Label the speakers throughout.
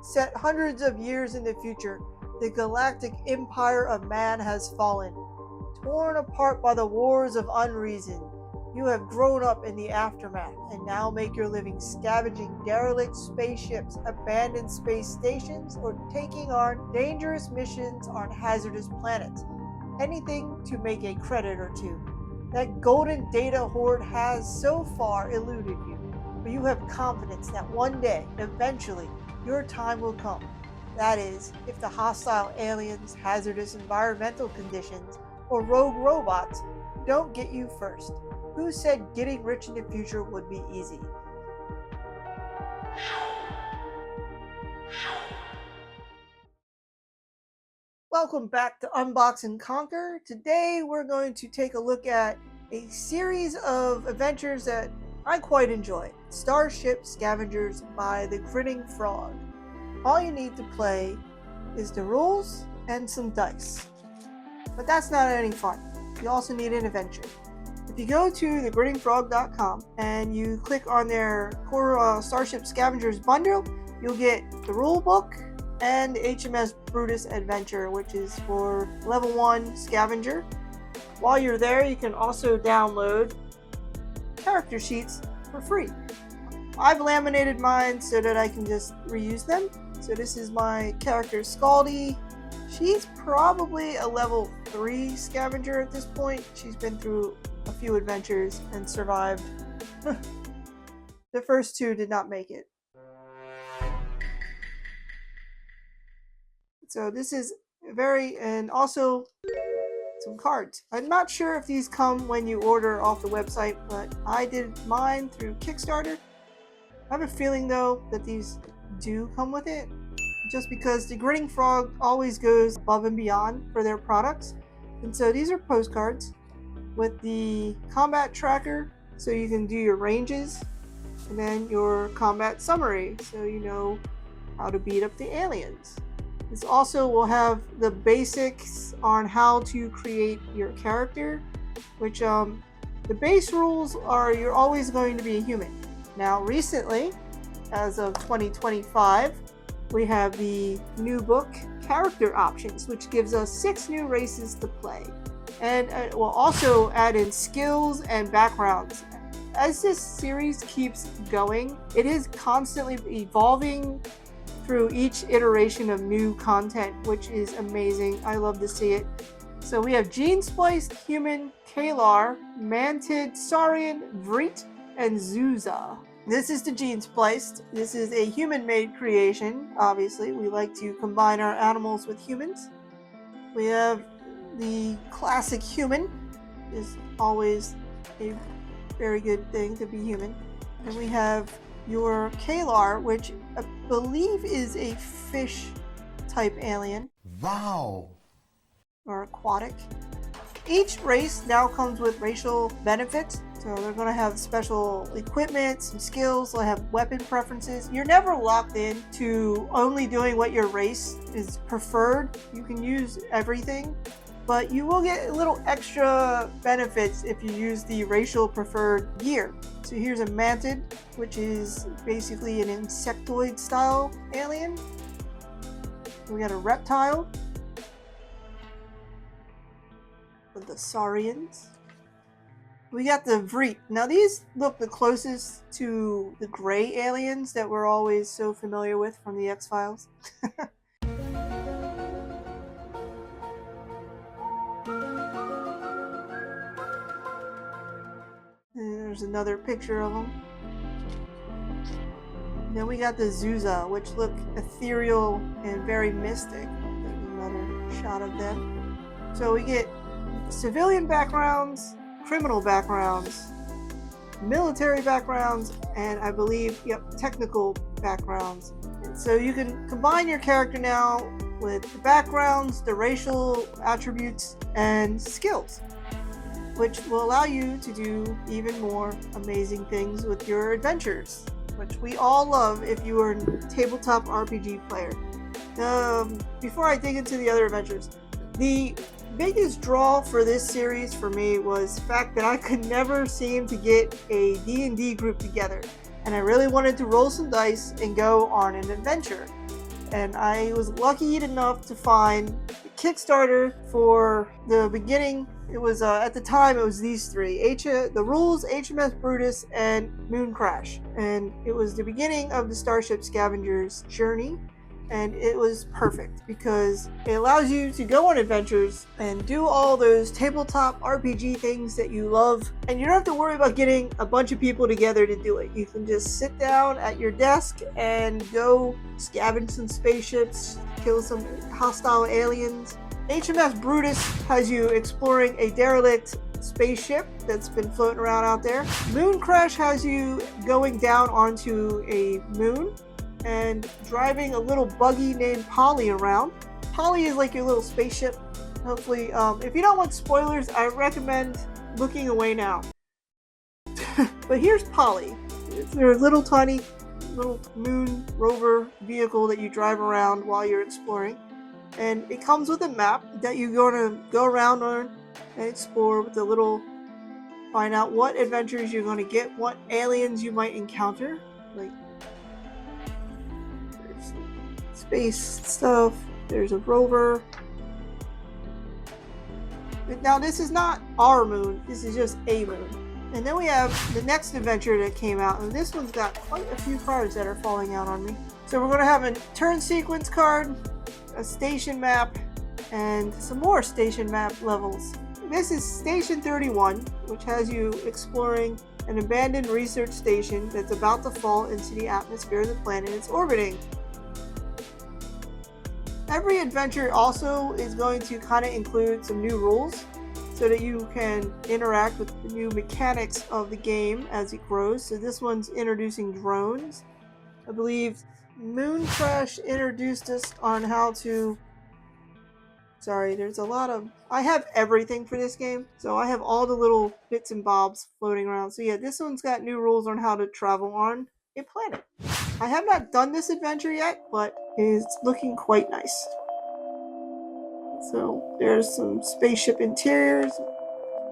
Speaker 1: Set hundreds of years in the future, the galactic empire of man has fallen. Torn apart by the wars of unreason, you have grown up in the aftermath and now make your living scavenging derelict spaceships, abandoned space stations, or taking on dangerous missions on hazardous planets. Anything to make a credit or two. That golden data hoard has so far eluded you, but you have confidence that one day, eventually, your time will come. That is, if the hostile aliens, hazardous environmental conditions, or rogue robots don't get you first. Who said getting rich in the future would be easy? Welcome back to Unbox and Conquer. Today we're going to take a look at a series of adventures that I quite enjoy. Starship Scavengers by the Grinning Frog. All you need to play is the rules and some dice. But that's not any fun. You also need an adventure. If you go to thegrinningfrog.com and you click on their core Starship Scavengers bundle, you'll get the rule book and the HMS Brutus adventure, which is for level 1 scavenger. While you're there, you can also download character sheets for free. I've laminated mine so that I can just reuse them. So this is my character Scaldy. She's probably a level 3 scavenger at this point. She's been through a few adventures and survived. The first 2 did not make it. So this is and also some cards. I'm not sure if these come when you order off the website, but I did mine through Kickstarter. I have a feeling though that these do come with it, just because the Grinning Frog always goes above and beyond for their products. And so these are postcards with the combat tracker, so you can do your ranges, and then your combat summary, so you know how to beat up the aliens. This also will have the basics on how to create your character, which the base rules are you're always going to be a human. Now recently, as of 2025, we have the new book, Character Options, which gives us 6 new races to play. And it will also add in skills and backgrounds. As this series keeps going, it is constantly evolving through each iteration of new content, which is amazing. I love to see it. So we have gene-spliced human Kalar, Mantid, Saurian, Vrit, and Zuza. This is the gene-spliced. This is a human-made creation, obviously. We like to combine our animals with humans. We have the classic human, is always a very good thing to be human. And we have your Kalar, which I believe is a fish type alien.
Speaker 2: Wow!
Speaker 1: Or aquatic. Each race now comes with racial benefits. So they're going to have special equipment, some skills, they'll have weapon preferences. You're never locked in to only doing what your race is preferred. You can use everything, but you will get little extra benefits if you use the racial preferred gear. So here's a mantid, which is basically an insectoid style alien. We got a reptile with the Saurians. We got the Vrit. Now these look the closest to the gray aliens that we're always so familiar with from the X-Files. There's another picture of them. Then we got the Zuza, which look ethereal and very mystic. There's another shot of them. So we get civilian backgrounds, criminal backgrounds, military backgrounds, and I believe, technical backgrounds. And so you can combine your character now with the backgrounds, the racial attributes, and skills, which will allow you to do even more amazing things with your adventures, which we all love if you are a tabletop RPG player. Before I dig into the other adventures, the biggest draw for this series for me was the fact that I could never seem to get a D&D group together, and I really wanted to roll some dice and go on an adventure. and I was lucky enough to find the Kickstarter for the beginning. It was at the time it was these three: the Rules, HMS Brutus, and Moon Crash, and it was the beginning of the Starship Scavengers journey. And it was perfect because it allows you to go on adventures and do all those tabletop RPG things that you love, and you don't have to worry about getting a bunch of people together to do it. You can just sit down at your desk and go scavenge some spaceships, kill some hostile aliens. HMS Brutus has you exploring a derelict spaceship that's been floating around out there. Moon Crash has you going down onto a moon and driving a little buggy named Polly around. Polly is like your little spaceship. Hopefully, if you don't want spoilers, I recommend looking away now. But here's Polly. It's their little tiny little moon rover vehicle that you drive around while you're exploring. And it comes with a map that you're going to go around on and explore with a little, find out what adventures you're going to get, what aliens you might encounter, like space stuff. There's a rover. Now this is not our moon, this is just a moon. And then we have the next adventure that came out, and this one's got quite a few cards that are falling out on me. So we're going to have a turn sequence card, a station map, and some more station map levels. This is Station 31, which has you exploring an abandoned research station that's about to fall into the atmosphere of the planet it's orbiting. Every adventure also is going to kind of include some new rules so that you can interact with the new mechanics of the game as it grows. So this one's introducing drones. I believe Moon Crash introduced us on how to... Sorry, there's a lot of... I have everything for this game, so I have all the little bits and bobs floating around. So yeah, this one's got new rules on how to travel on a planet. I have not done this adventure yet, but it's looking quite nice. So there's some spaceship interiors,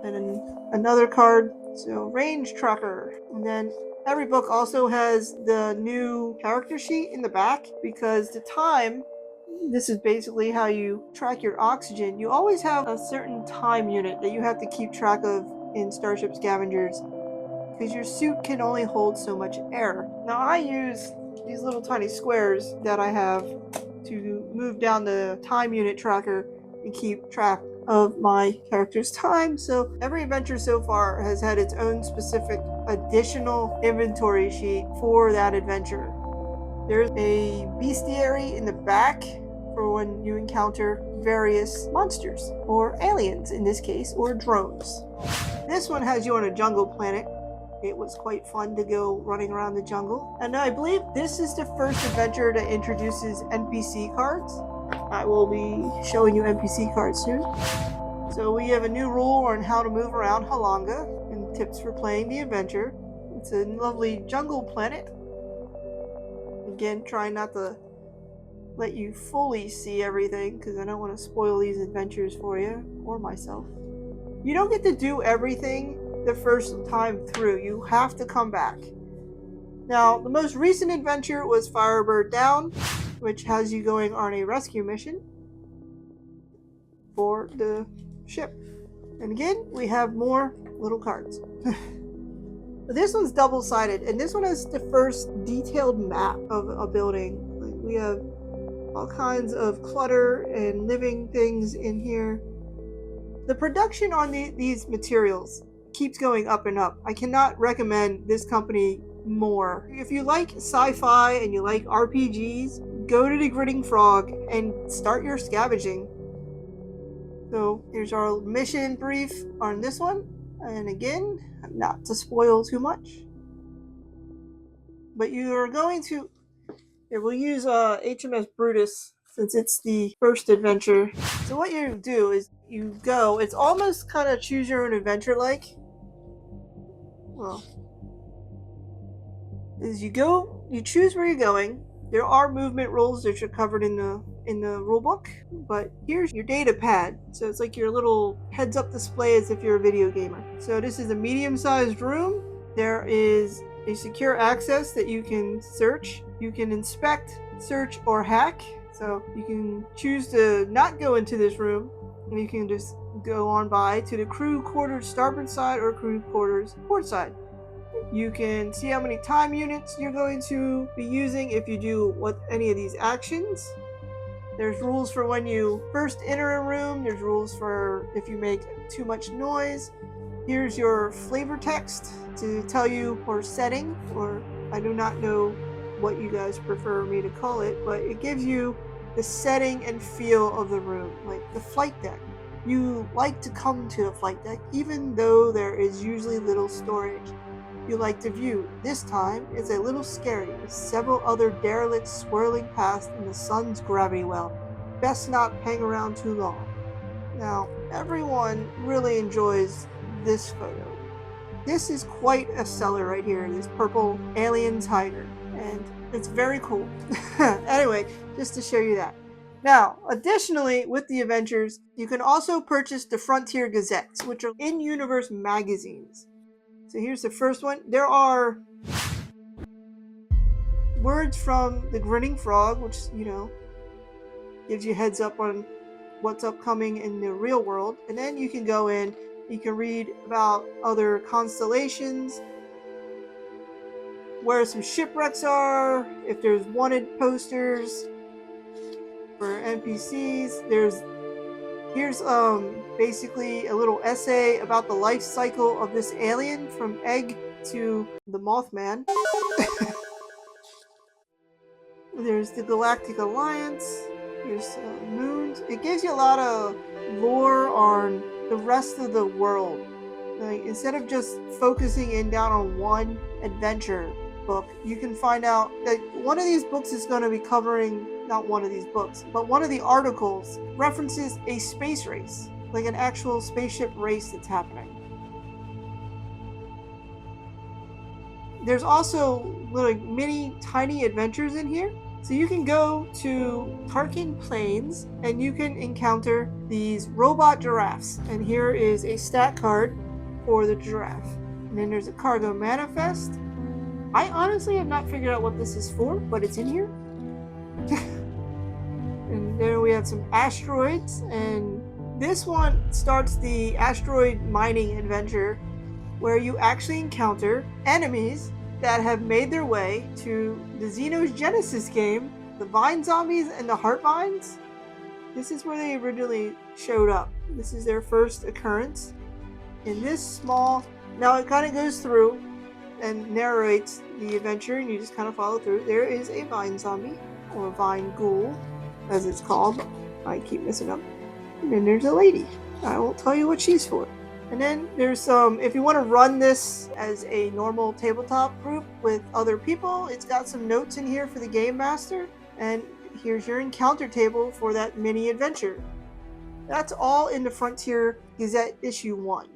Speaker 1: and then another card. So Range Trucker. And then every book also has the new character sheet in the back, because the time, this is basically how you track your oxygen. You always have a certain time unit that you have to keep track of in Starship Scavengers, because your suit can only hold so much air. Now I use these little tiny squares that I have to move down the time unit tracker and keep track of my character's time. So every adventure so far has had its own specific additional inventory sheet for that adventure. There's a bestiary in the back for when you encounter various monsters, or aliens in this case, or drones. This one has you on a jungle planet. It was quite fun to go running around the jungle. And I believe this is the first adventure that introduces NPC cards. I will be showing you NPC cards soon. So we have a new rule on how to move around Helanga and tips for playing the adventure. It's a lovely jungle planet. Again, trying not to let you fully see everything because I don't want to spoil these adventures for you or myself. You don't get to do everything the first time through. You have to come back. Now, the most recent adventure was Firebird Down, which has you going on a rescue mission for the ship. And again, we have more little cards. This one's double-sided, and this one has the first detailed map of a building. Like, we have all kinds of clutter and living things in here. The production on these materials keeps going up and up. I cannot recommend this company more. If you like sci-fi and you like RPGs, go to the Grinning Frog and start your scavenging. So here's our mission brief on this one. And again, not to spoil too much, but you are going to... Here, we'll use HMS Brutus since it's the first adventure. So what you do is you go, it's almost kind of choose your own adventure like. Well, is you go, you choose where you're going. There are movement rules that are covered in the rule book, but here's your data pad. So it's like your little heads-up display as if you're a video gamer. So this is a medium-sized room. There is a secure access that you can search You can inspect, search, or hack. So you can choose to not go into this room, and you can just go on by to the crew quarters starboard side or crew quarters port side. You can see how many time units you're going to be using if you do any of these actions. There's rules for when you first enter a room. There's rules for if you make too much noise. Here's your flavor text to tell you, or setting, or I do not know what you guys prefer me to call it, but it gives you the setting and feel of the room, like the flight deck. You like to come to the flight deck even though there is usually little storage. You like to view. This time is a little scary with several other derelicts swirling past in the sun's gravity well. Best not hang around too long. Now, everyone really enjoys this photo. This is quite a seller right here, this purple alien tiger, and it's very cool. Anyway, just to show you that. Now, additionally, with the adventures, you can also purchase the Frontier Gazettes, which are in-universe magazines. So here's the first one. There are words from the Grinning Frog, which, gives you heads up on what's upcoming in the real world. And then you can go in, you can read about other constellations, where some shipwrecks are, if there's wanted posters for NPCs. Here's basically a little essay about the life cycle of this alien from egg to the Mothman. There's the Galactic Alliance. Here's moons. It gives you a lot of lore on the rest of the world. Like, instead of just focusing in down on one adventure book, you can find out that one of these books is going to be covering, not one of these books, but one of the articles references a space race, like an actual spaceship race that's happening. There's also little mini tiny adventures in here. So you can go to Tarkin Plains and you can encounter these robot giraffes. And here is a stat card for the giraffe. And then there's a cargo manifest. I honestly have not figured out what this is for, but it's in here. And then we have some asteroids, and this one starts the asteroid mining adventure where you actually encounter enemies that have made their way to the Xenogenesis game, the Vine Zombies and the Heart Vines. This is where they originally showed up. This is their first occurrence. In this small, now it kind of goes through and narrates the adventure, and you just kind of follow through. There is a Vine Zombie, or Vine Ghoul, as it's called. I keep messing up. And then there's a lady. I won't tell you what she's for. And then there's some, if you want to run this as a normal tabletop group with other people, it's got some notes in here for the game master. And here's your encounter table for that mini adventure. That's all in the Frontier Gazette issue 1.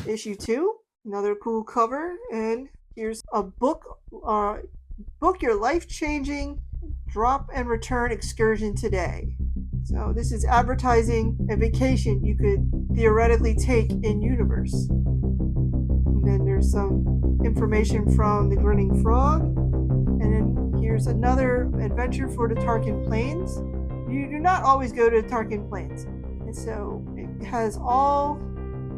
Speaker 1: Issue 2, another cool cover, and here's a book, book your life-changing drop and return excursion today. So this is advertising a vacation you could theoretically take in universe. And then there's some information from the Grinning Frog. And then here's another adventure for the Tarkin Plains. You do not always go to the Tarkin Plains. And so it has all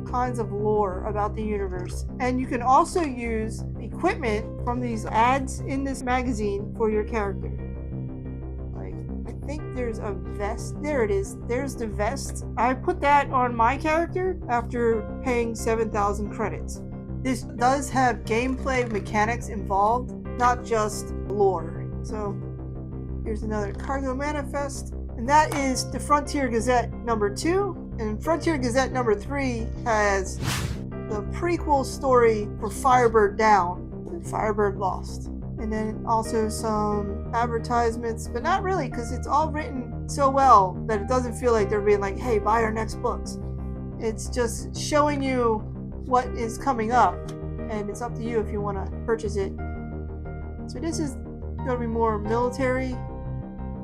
Speaker 1: kinds of lore about the universe. And you can also use equipment from these ads in this magazine for your character. I think there's a vest. There it is. There's the vest. I put that on my character after paying 7,000 credits. This does have gameplay mechanics involved, not just lore. So here's another cargo manifest. And that is the Frontier Gazette number 2. And Frontier Gazette number 3 has the prequel story for Firebird Down and Firebird Lost. And then also some advertisements, but not really, because it's all written so well that it doesn't feel like they're being like, hey, buy our next books. It's just showing you what is coming up, and it's up to you if you want to purchase it. So this is going to be more military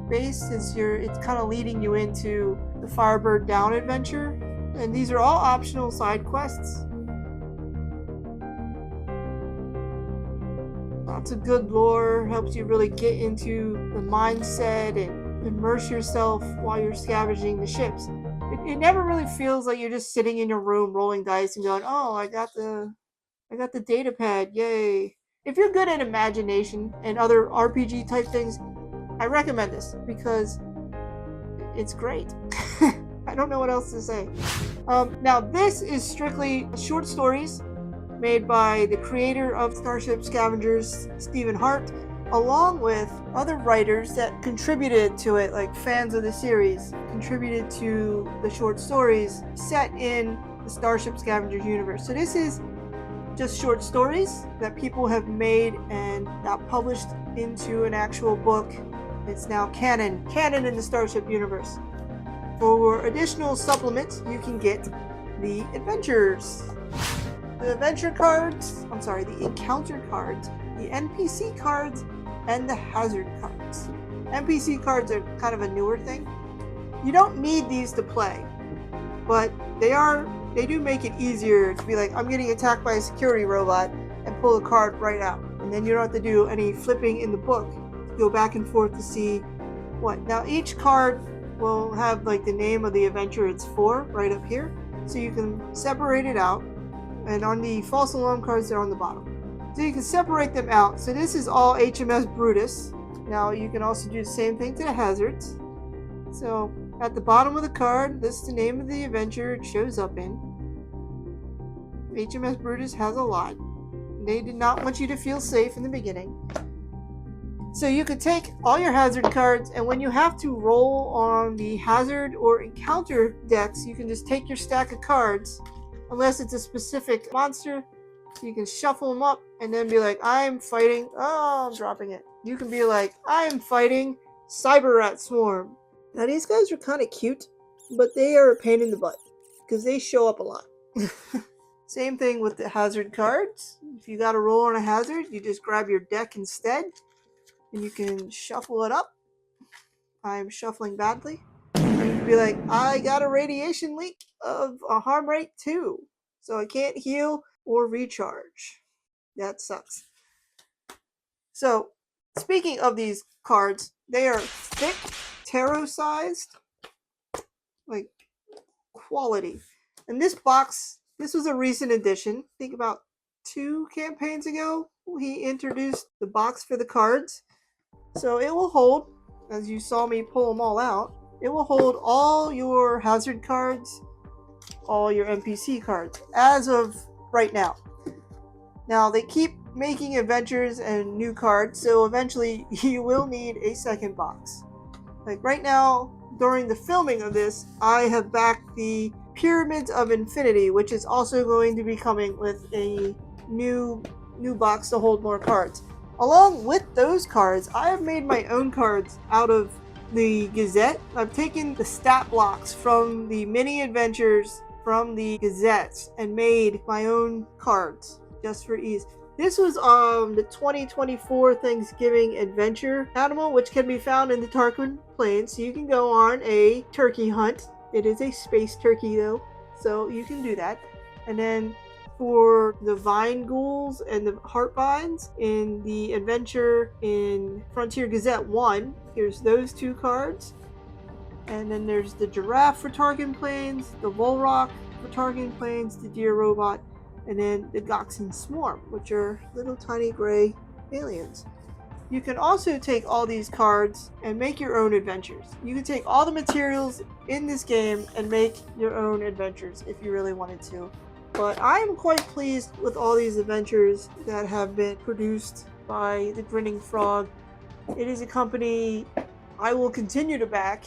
Speaker 1: based, since it's kind of leading you into the Firebird Down adventure. And these are all optional side quests. Lots of good lore, helps you really get into the mindset and immerse yourself while you're scavenging the ships. It never really feels like you're just sitting in your room rolling dice and going, "Oh, I got the data pad, yay!" If you're good at imagination and other RPG type things, I recommend this because it's great. I don't know what else to say. Now, this is strictly short stories made by the creator of Starship Scavengers, Stephen Hart, along with other writers that contributed to it, like fans of the series, contributed to the short stories set in the Starship Scavengers universe. So this is just short stories that people have made and got published into an actual book. It's now canon in the Starship universe. For additional supplements, you can get the adventures, the adventure cards, the encounter cards, the NPC cards, and the hazard cards. NPC cards are kind of a newer thing. You don't need these to play, but they do make it easier to be like, I'm getting attacked by a security robot, and pull a card right out. And then you don't have to do any flipping in the book to go back and forth to see what. Now each card will have like the name of the adventure it's for right up here, so you can separate it out. And on the false alarm cards, they're on the bottom, so you can separate them out. So this is all HMS Brutus. Now you can also do the same thing to the hazards. So at the bottom of the card, this is the name of the adventure it shows up in. HMS Brutus has a lot. They did not want you to feel safe in the beginning. So you could take all your hazard cards, and when you have to roll on the hazard or encounter decks, you can just take your stack of cards, unless it's a specific monster. You can shuffle them up and then be like, I'm fighting, I'm dropping it. You can be like, I am fighting Cyber Rat Swarm. Now these guys are kind of cute, but they are a pain in the butt because they show up a lot. Same thing with the hazard cards. If you got to roll on a hazard, you just grab your deck instead, and you can shuffle it up. I'm shuffling badly. And you can be like, I got a radiation leak of a harm rate 2, so I can't heal or recharge. That sucks. So, speaking of these cards, they are thick, tarot-sized, like quality. And this box, this was a recent addition. I think about 2 campaigns ago, he introduced the box for the cards. So it will hold, as you saw me pull them all out, it will hold all your hazard cards, all your NPC cards, as of right now. Now, they keep making adventures and new cards, so eventually you will need a second box. Like right now, during the filming of this, I have backed the Pyramids of Infinity, which is also going to be coming with a new box to hold more cards. Along with those cards, I have made my own cards out of the Gazette. I've taken the stat blocks from the mini adventures from the Gazette and made my own cards just for ease. This was the 2024 Thanksgiving Adventure animal, which can be found in the Tarquin Plains. So you can go on a turkey hunt. It is a space turkey though, so you can do that. And then for the vine ghouls and the heart vines in the adventure in Frontier Gazette 1, here's those 2 cards. And then there's the giraffe for Tarquin Plains, the Volrock for Tarquin Plains, the deer robot, and then the Goxin Swarm, which are little tiny gray aliens. You can also take all these cards and make your own adventures. You can take all the materials in this game and make your own adventures if you really wanted to. But I am quite pleased with all these adventures that have been produced by the Grinning Frog. It is a company I will continue to back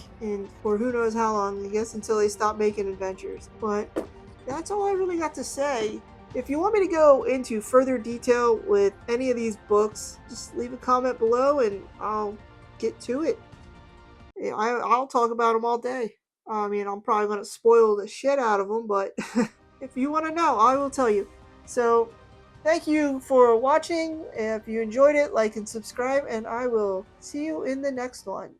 Speaker 1: for who knows how long, I guess until they stop making adventures. But that's all I really got to say. If you want me to go into further detail with any of these books, just leave a comment below and I'll get to it. I'll talk about them all day. I mean, I'm probably going to spoil the shit out of them, but if you want to know, I will tell you. So, thank you for watching. If you enjoyed it, like and subscribe, and I will see you in the next one.